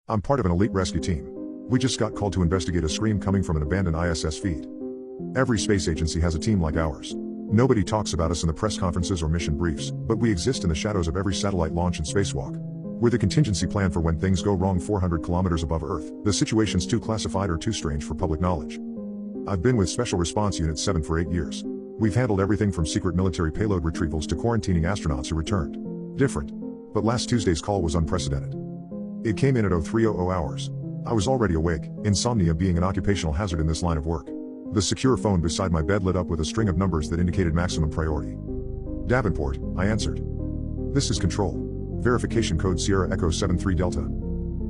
I'm part of an elite rescue team. We just got called to investigate a scream coming from an abandoned ISS feed. Every space agency has a team like ours. Nobody talks about us in the press conferences or mission briefs, but we exist in the shadows of every satellite launch and spacewalk. We're the contingency plan for when things go wrong 400 kilometers above Earth. The situation's too classified or too strange for public knowledge. I've been with Special Response Unit 7 for 8 years. We've handled everything from secret military payload retrievals to quarantining astronauts who returned. Different. But last Tuesday's call was unprecedented. It came in at 0300 hours. I was already awake, insomnia being an occupational hazard in this line of work. The secure phone beside my bed lit up with a string of numbers that indicated maximum priority. Davenport, I answered. This is Control. Verification code Sierra Echo 73 Delta.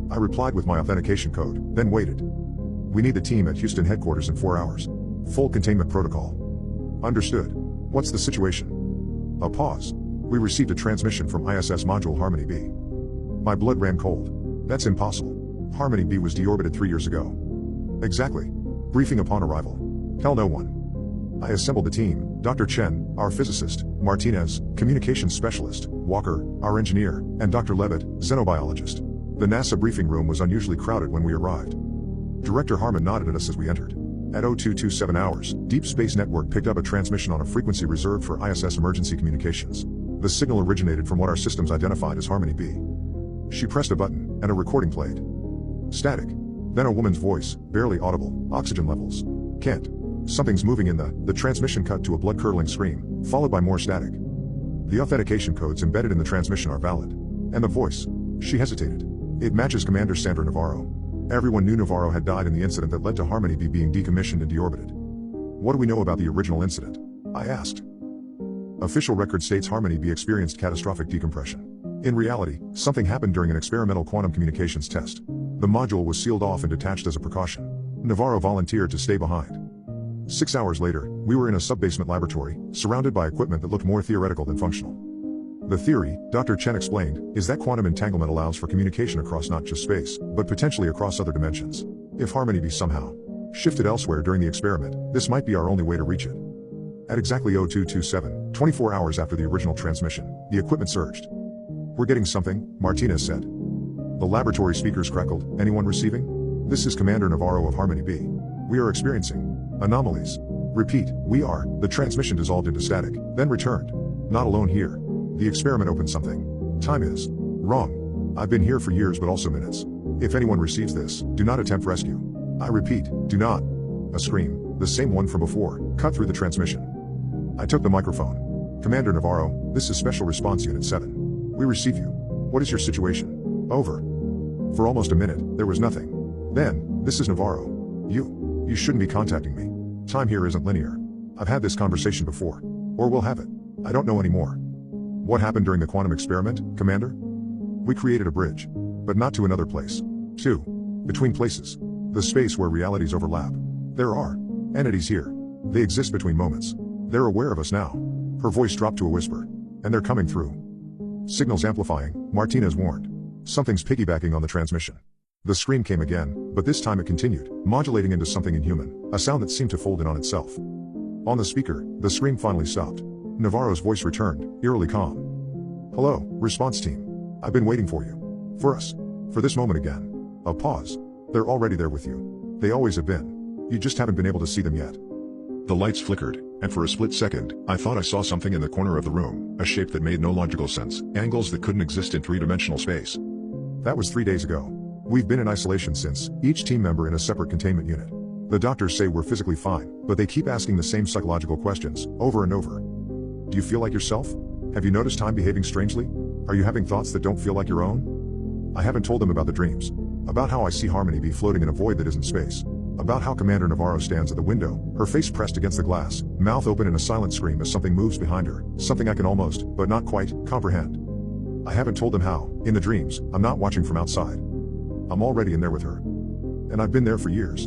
I replied with my authentication code, then waited. We need the team at Houston headquarters in 4 hours. Full containment protocol. Understood. What's the situation? A pause. We received a transmission from ISS module Harmony B. My blood ran cold. That's impossible. Harmony B was deorbited 3 years ago. Exactly. Briefing upon arrival. Tell no one. I assembled the team, Dr. Chen, our physicist, Martinez, communications specialist, Walker, our engineer, and Dr. Levitt, xenobiologist. The NASA briefing room was unusually crowded when we arrived. Director Harmon nodded at us as we entered. At 0227 hours, Deep Space Network picked up a transmission on a frequency reserved for ISS emergency communications. The signal originated from what our systems identified as Harmony B. She pressed a button, and a recording played. Static. Then a woman's voice, barely audible. Oxygen levels. Can't. Something's moving in the transmission cut to a blood-curdling scream, followed by more static. The authentication codes embedded in the transmission are valid. And the voice. She hesitated. It matches Commander Sandra Navarro. Everyone knew Navarro had died in the incident that led to Harmony B being decommissioned and deorbited. What do we know about the original incident? I asked. Official record states Harmony B experienced catastrophic decompression. In reality, something happened during an experimental quantum communications test. The module was sealed off and detached as a precaution. Navarro volunteered to stay behind. 6 hours later, we were in a sub-basement laboratory, surrounded by equipment that looked more theoretical than functional. The theory, Dr. Chen explained, is that quantum entanglement allows for communication across not just space, but potentially across other dimensions. If Harmony be somehow shifted elsewhere during the experiment, this might be our only way to reach it. At exactly 0227, 24 hours after the original transmission, the equipment surged. We're getting something, Martinez said. The laboratory speakers crackled. Anyone receiving? This is Commander Navarro of Harmony B. We are experiencing anomalies. Repeat, we are. The transmission dissolved into static, then returned. Not alone here. The experiment opened something. Time is wrong. I've been here for years but also minutes. If anyone receives this, do not attempt rescue. I repeat, do not. A scream, the same one from before, cut through the transmission. I took the microphone. Commander Navarro, this is Special Response Unit 7. We receive you. What is your situation? Over. For almost a minute, there was nothing. Then, this is Navarro. You shouldn't be contacting me. Time here isn't linear. I've had this conversation before. Or we'll have it. I don't know anymore. What happened during the quantum experiment, Commander? We created a bridge. But not to another place. Two. Between places. The space where realities overlap. There are entities here. They exist between moments. They're aware of us now. Her voice dropped to a whisper. And they're coming through. Signals amplifying, Martinez warned. Something's piggybacking on the transmission. The scream came again, but this time it continued, modulating into something inhuman, a sound that seemed to fold in on itself. On the speaker, the scream finally stopped. Navarro's voice returned, eerily calm. Hello, response team. I've been waiting for you. For us. For this moment again. A pause. They're already there with you. They always have been. You just haven't been able to see them yet. The lights flickered, and for a split second, I thought I saw something in the corner of the room, a shape that made no logical sense, angles that couldn't exist in three-dimensional space. That was 3 days ago. We've been in isolation since, each team member in a separate containment unit. The doctors say we're physically fine, but they keep asking the same psychological questions, over and over. Do you feel like yourself? Have you noticed time behaving strangely? Are you having thoughts that don't feel like your own? I haven't told them about the dreams. About how I see Harmony be floating in a void that isn't space. About how Commander Navarro stands at the window, her face pressed against the glass, mouth open in a silent scream as something moves behind her, something I can almost, but not quite, comprehend. I haven't told them how, in the dreams, I'm not watching from outside. I'm already in there with her. And I've been there for years.